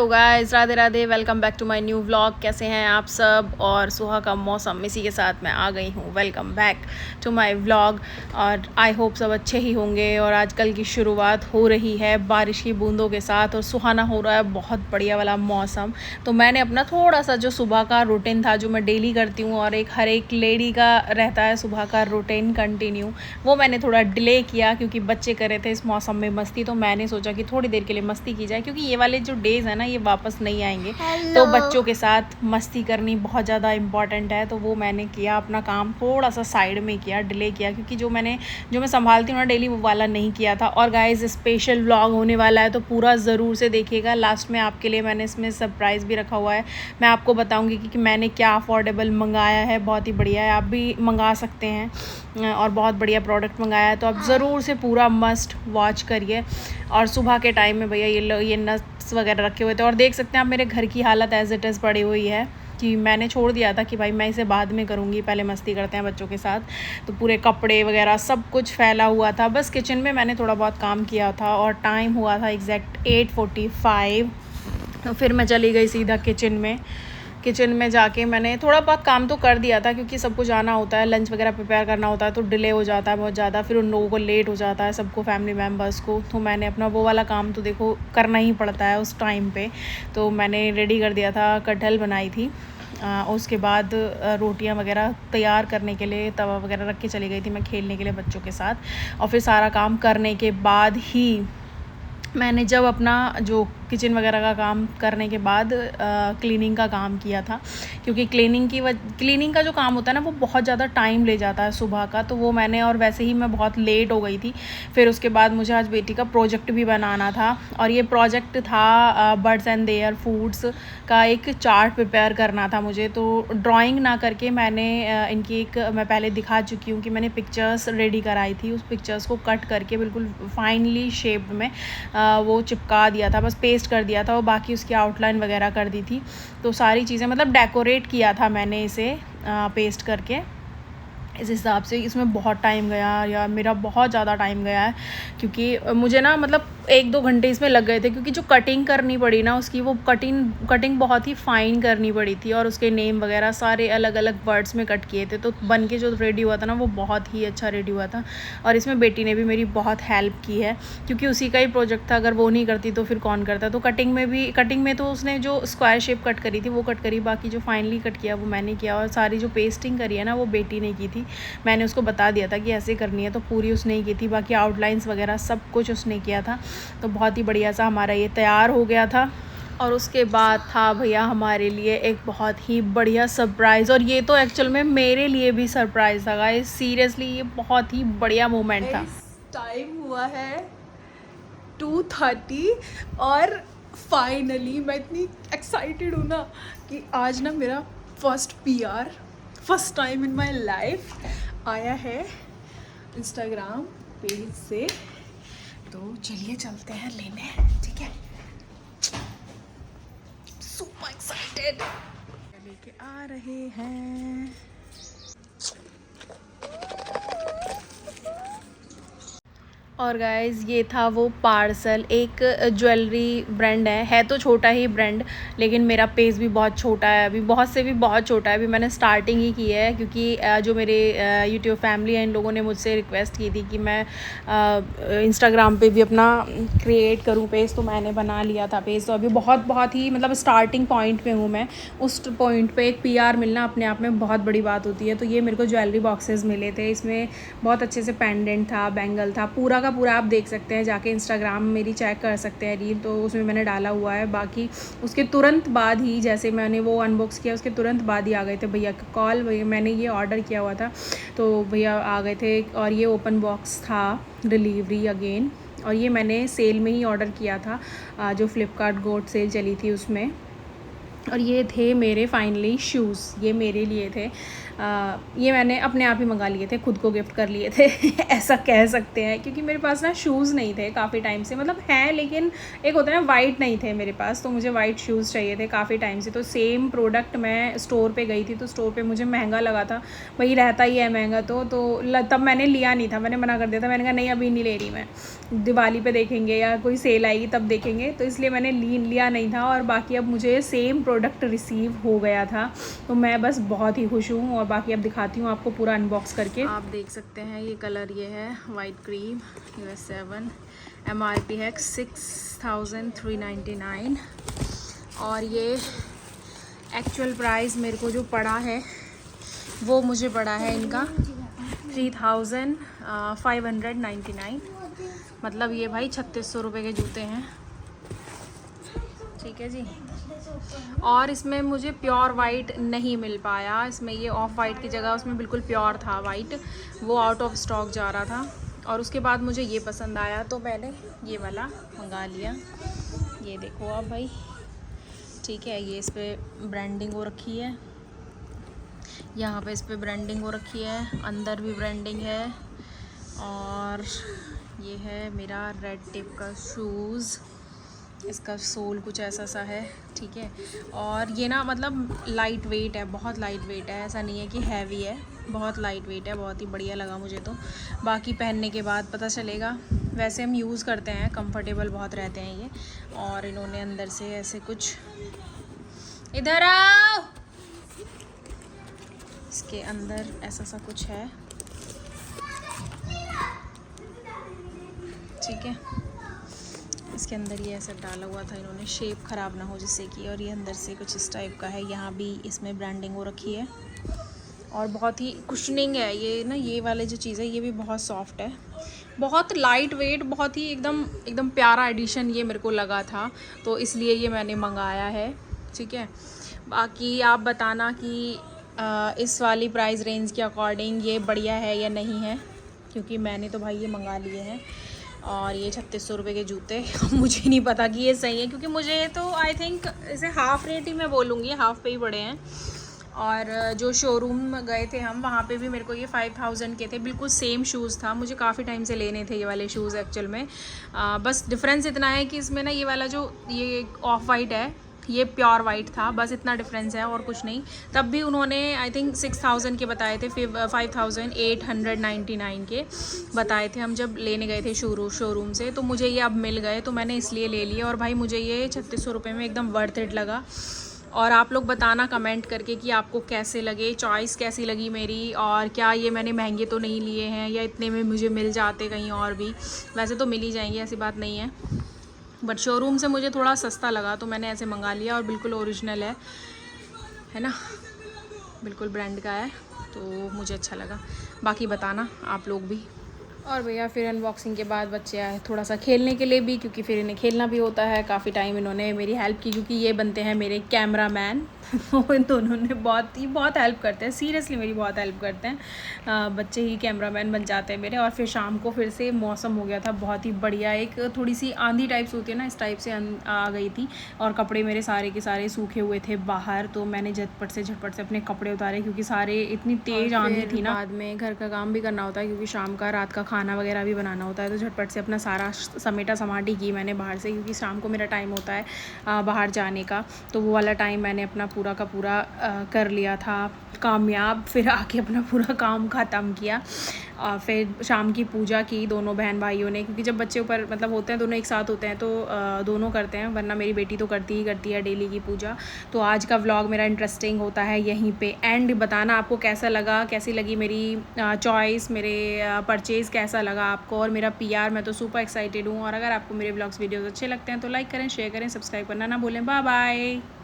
Hello guys, Radhe Radhe. Welcome back to my new vlog. कैसे हैं आप सब? और सुहा का मौसम, इसी के साथ मैं आ गई हूँ। Welcome back to my vlog. और आई होप सब अच्छे ही होंगे। और आजकल की शुरुआत हो रही है बारिश की बूंदों के साथ और सुहाना हो रहा है, बहुत बढ़िया वाला मौसम। तो मैंने अपना थोड़ा सा जो सुबह का रूटीन था, जो मैं डेली करती हूँ और हर एक लेडी का रहता है सुबह का रूटीन कंटिन्यू, वो मैंने थोड़ा डिले किया क्योंकि बच्चे कर रहे थे इस मौसम में मस्ती। तो मैंने सोचा कि थोड़ी देर के लिए मस्ती की जाए, क्योंकि ये वाले जो डेज़ है ना, ये वापस नहीं आएंगे। तो बच्चों के साथ मस्ती करनी बहुत ज़्यादा इम्पॉर्टेंट है। तो वो मैंने किया, अपना काम थोड़ा सा साइड में किया, डिले किया, क्योंकि जो मैं संभालती हूँ ना डेली, वो वाला नहीं किया था। और गाइस, स्पेशल व्लॉग होने वाला है, तो पूरा ज़रूर से देखिएगा। लास्ट में आपके लिए मैंने इसमें सरप्राइज़ भी रखा हुआ है। मैं आपको बताऊँगी कि मैंने क्या अफोर्डेबल मंगाया है। बहुत ही बढ़िया है, आप भी मंगा सकते हैं और बहुत बढ़िया प्रोडक्ट मंगाया है। तो आप ज़रूर से पूरा मस्ट वॉच करिए। और सुबह के टाइम में भैया ये नट्स वगैरह रखे हुए थे, और देख सकते हैं आप मेरे घर की हालत एज़ इट इज़ पड़ी हुई है कि मैंने छोड़ दिया था कि भाई मैं इसे बाद में करूँगी, पहले मस्ती करते हैं बच्चों के साथ। तो पूरे कपड़े वगैरह सब कुछ फैला हुआ था। बस किचन में मैंने थोड़ा बहुत काम किया था और टाइम हुआ था एग्जैक्ट 8:45। तो फिर मैं चली गई सीधा किचन में जाके मैंने थोड़ा बहुत काम तो कर दिया था, क्योंकि सबको जाना होता है, लंच वगैरह प्रिपेयर करना होता है, तो डिले हो जाता है बहुत ज़्यादा। फिर उन लोगों को लेट हो जाता है, सबको, फैमिली मेम्बर्स को। तो मैंने अपना वो वाला काम तो देखो करना ही पड़ता है उस टाइम पे। तो मैंने रेडी कर दिया था, कटहल बनाई थी। उसके बाद रोटियां वगैरह तैयार करने के लिए तवा वगैरह रख के चली गई थी मैं खेलने के लिए बच्चों के साथ। और फिर सारा काम करने के बाद ही मैंने जब अपना जो किचन वगैरह का काम करने के बाद क्लीनिंग का काम किया था, क्योंकि क्लीनिंग का जो काम होता है ना, वो बहुत ज़्यादा टाइम ले जाता है सुबह का। तो वो मैंने, और वैसे ही मैं बहुत लेट हो गई थी। फिर उसके बाद मुझे आज बेटी का प्रोजेक्ट भी बनाना था, और ये प्रोजेक्ट था बर्ड्स एंड देयर फूड्स का एक चार्ट प्रिपेयर करना था मुझे। तो ड्राइंग ना करके मैंने मैं पहले दिखा चुकी हूँ कि मैंने पिक्चर्स रेडी कराई थी। उस पिक्चर्स को कट करके बिल्कुल फाइनली शेप में वो चिपका दिया था, बस पेस्ट कर दिया था, और बाकी उसकी आउटलाइन वगैरह कर दी थी। तो सारी चीज़ें मतलब डेकोरेट किया था मैंने इसे पेस्ट करके। इस हिसाब से इसमें बहुत टाइम गया यार, मेरा बहुत ज़्यादा टाइम गया है, क्योंकि मुझे ना मतलब 1-2 घंटे इसमें लग गए थे, क्योंकि जो कटिंग करनी पड़ी ना उसकी, वो कटिंग बहुत ही फ़ाइन करनी पड़ी थी, और उसके नेम वगैरह सारे अलग अलग वर्ड्स में कट किए थे। तो बन के जो रेडी हुआ था ना, वो बहुत ही अच्छा रेडी हुआ था। और इसमें बेटी ने भी मेरी बहुत हेल्प की है, क्योंकि उसी का ही प्रोजेक्ट था। अगर वो नहीं करती तो फिर कौन करता। तो कटिंग में तो उसने जो स्क्वायर शेप कट करी थी वो कट करी, बाकी जो फाइनली कट किया वो मैंने किया। और सारी जो पेस्टिंग करी है ना, वो बेटी ने की थी। मैंने उसको बता दिया था कि ऐसे करनी है, तो पूरी उसने ही की थी। बाकी आउटलाइंस वगैरह सब कुछ उसने किया था। तो बहुत ही बढ़िया सा हमारा ये तैयार हो गया था। और उसके बाद था भैया हमारे लिए एक बहुत ही बढ़िया सरप्राइज़, और ये तो एक्चुअल में मेरे लिए भी सरप्राइज़ था गाइस। सीरियसली ये बहुत ही बढ़िया मोमेंट था। टाइम हुआ है 2:30 और फाइनली मैं इतनी एक्साइटेड हूँ ना कि आज ना मेरा first PR, first time in my life आया है इंस्टाग्राम पेज से। तो चलिए चलते हैं लेने, ठीक है। सुपर एक्साइटेड, लेके आ रहे हैं। और गाइज़, ये था वो पार्सल। एक ज्वेलरी ब्रांड है तो छोटा ही ब्रांड, लेकिन मेरा पेज भी बहुत छोटा है अभी, बहुत छोटा है अभी। मैंने स्टार्टिंग ही की है, क्योंकि जो मेरे यूट्यूब फैमिली है, इन लोगों ने मुझसे रिक्वेस्ट की थी कि मैं इंस्टाग्राम पे भी अपना क्रिएट करूँ पेज। तो मैंने बना लिया था पेज। तो अभी बहुत ही मतलब स्टार्टिंग पॉइंट पे हूँ मैं। उस पॉइंट पे एक PR मिलना अपने आप में बहुत बड़ी बात होती है। तो ये मेरे को ज्वेलरी बॉक्सेस मिले थे, इसमें बहुत अच्छे से पेंडेंट था, बैंगल था, पूरा का पूरा। आप देख सकते हैं, जाके इंस्टाग्राम मेरी चेक कर सकते हैं रील, तो उसमें मैंने डाला हुआ है। बाकी उसके तुरंत बाद ही, जैसे मैंने वो अनबॉक्स किया, उसके तुरंत बाद ही आ गए थे भैया का कॉल। मैंने ये ऑर्डर किया हुआ था, तो भैया आ गए थे। और ये ओपन बॉक्स था, डिलीवरी अगेन। और ये मैंने सेल में ही ऑर्डर किया था, जो फ्लिपकार्ट गोल्ड सेल चली थी उसमें। और ये थे मेरे फाइनली शूज़, ये मेरे लिए थे। ये मैंने अपने आप ही मंगा लिए थे, खुद को गिफ्ट कर लिए थे ऐसा कह सकते हैं, क्योंकि मेरे पास ना शूज़ नहीं थे काफ़ी टाइम से, मतलब हैं लेकिन एक होता है ना वाइट नहीं थे मेरे पास, तो मुझे वाइट शूज़ चाहिए थे काफ़ी टाइम से। तो सेम प्रोडक्ट मैं स्टोर पे गई थी, तो स्टोर पे मुझे महंगा लगा था, वही रहता ही है महंगा, तो तब मैंने लिया नहीं था, मैंने मना कर दिया था, मैंने कहा नहीं अभी नहीं ले रही मैं, दिवाली पे देखेंगे या कोई सेल आएगी तब देखेंगे, तो इसलिए मैंने लिया नहीं था। और बाकी अब मुझे सेम प्रोडक्ट रिसीव हो गया था, तो मैं बस बहुत ही खुश हूँ। और बाकी अब दिखाती हूँ आपको पूरा अनबॉक्स करके। आप देख सकते हैं ये कलर, ये है वाइट क्रीम US 7, MRP है 6399 और ये एक्चुअल प्राइस मेरे को जो पड़ा है वो मुझे पड़ा है इनका 3599, मतलब ये भाई 3600 रुपये के जूते हैं, ठीक है जी। और इसमें मुझे प्योर वाइट नहीं मिल पाया, इसमें ये ऑफ वाइट की जगह उसमें बिल्कुल प्योर था वाइट, वो आउट ऑफ स्टॉक जा रहा था। और उसके बाद मुझे ये पसंद आया तो मैंने ये वाला मंगा लिया, ये देखो आप भाई, ठीक है। ये इस पर ब्रांडिंग हो रखी है, यहाँ पे इस पर ब्रांडिंग हो रखी है, अंदर भी ब्रांडिंग है। और ये है मेरा रेड टिप का शूज़, इसका सोल कुछ ऐसा सा है, ठीक है। और ये ना मतलब लाइट वेट है, बहुत लाइट वेट है, ऐसा नहीं है कि हैवी है, बहुत लाइट वेट है, बहुत ही बढ़िया लगा मुझे तो। बाकी पहनने के बाद पता चलेगा, वैसे हम यूज़ करते हैं, कंफर्टेबल बहुत रहते हैं ये। और इन्होंने अंदर से ऐसे कुछ, इधर आओ, इसके अंदर ऐसा सा कुछ है, ठीक है। इसके अंदर ये ऐसा डाला हुआ था इन्होंने, शेप ख़राब ना हो जिससे कि, और ये अंदर से कुछ इस टाइप का है, यहाँ भी इसमें ब्रांडिंग हो रखी है। और बहुत ही कुशनिंग है ये ना, ये वाले जो चीज़ है ये भी बहुत सॉफ्ट है, बहुत लाइट वेट, बहुत ही एकदम एकदम प्यारा एडिशन ये मेरे को लगा था, तो इसलिए ये मैंने मंगाया है, ठीक है। बाकी आप बताना कि इस वाली प्राइस रेंज के अकॉर्डिंग ये बढ़िया है या नहीं है, क्योंकि मैंने तो भाई ये मंगा लिए हैं। और ये 3600 रुपये के जूते मुझे नहीं पता कि ये सही है, क्योंकि मुझे तो आई थिंक इसे हाफ़ रेट ही मैं बोलूँगी, हाफ़ पे ही पड़े हैं। और जो शोरूम गए थे हम, वहाँ पे भी मेरे को ये 5000 के थे, बिल्कुल सेम शूज़ था, मुझे काफ़ी टाइम से लेने थे ये वाले शूज़ एक्चुअल में। बस डिफरेंस इतना है कि इसमें ना ये वाला जो ये ऑफ वाइट है ये प्योर वाइट था, बस इतना डिफरेंस है और कुछ नहीं। तब भी उन्होंने आई थिंक 6000 के बताए थे, फिर 5899 के बताए थे हम जब लेने गए थे शोरूम से। तो मुझे ये अब मिल गए, तो मैंने इसलिए ले लिए। और भाई मुझे ये 3600 रुपये में एकदम वर्थ इट लगा। और आप लोग बताना कमेंट करके कि आपको कैसे लगे, चॉइस कैसी लगी मेरी, और क्या ये मैंने महंगे तो नहीं लिए हैं, या इतने में मुझे मिल जाते कहीं और भी। वैसे तो मिल ही जाएंगे, ऐसी बात नहीं है, बट शोरूम से मुझे थोड़ा सस्ता लगा तो मैंने ऐसे मंगा लिया। और बिल्कुल ओरिजिनल है ना, बिल्कुल ब्रांड का है, तो मुझे अच्छा लगा। बाकी बताना आप लोग भी। और भैया फिर अनबॉक्सिंग के बाद बच्चे आए थोड़ा सा खेलने के लिए भी, क्योंकि फिर इन्हें खेलना भी होता है। काफ़ी टाइम इन्होंने मेरी हेल्प की, क्योंकि ये बनते हैं मेरे कैमरामैन तो इन दोनों ने बहुत हेल्प करते हैं, सीरियसली मेरी बहुत हेल्प करते हैं। बच्चे ही कैमरामैन बन जाते हैं मेरे। और फिर शाम को फिर से मौसम हो गया था बहुत ही बढ़िया, एक थोड़ी सी आंधी टाइप से होती है ना, इस टाइप से आ गई थी। और कपड़े मेरे सारे के सारे सूखे हुए थे बाहर, तो मैंने झटपट से अपने कपड़े उतारे, क्योंकि सारे इतनी तेज़ आंधी थी ना। बाद में घर का काम भी करना होता है, क्योंकि शाम का रात का खाना वगैरह भी बनाना होता है, तो झटपट से अपना सारा समेटा समाटी की मैंने बाहर से, क्योंकि शाम को मेरा टाइम होता है बाहर जाने का। तो वो वाला टाइम मैंने अपना पूरा का पूरा कर लिया था कामयाब। फिर आके अपना पूरा काम ख़त्म किया। और फिर शाम की पूजा की दोनों बहन भाइयों ने, क्योंकि जब बच्चे ऊपर मतलब होते हैं, दोनों एक साथ होते हैं, तो दोनों करते हैं, वरना मेरी बेटी तो करती है डेली की पूजा। तो आज का व्लॉग मेरा इंटरेस्टिंग होता है यहीं पे एंड। बताना आपको कैसा लगा, कैसी लगी मेरी चॉइस, मेरे परचेज़ कैसा लगा आपको, और मेरा PR, मैं तो सुपर एक्साइटेड हूँ। और अगर आपको मेरे व्लॉग्स वीडियोज़ अच्छे लगते हैं तो लाइक करें, शेयर करें, सब्सक्राइब करना ना भूलें। Bye bye.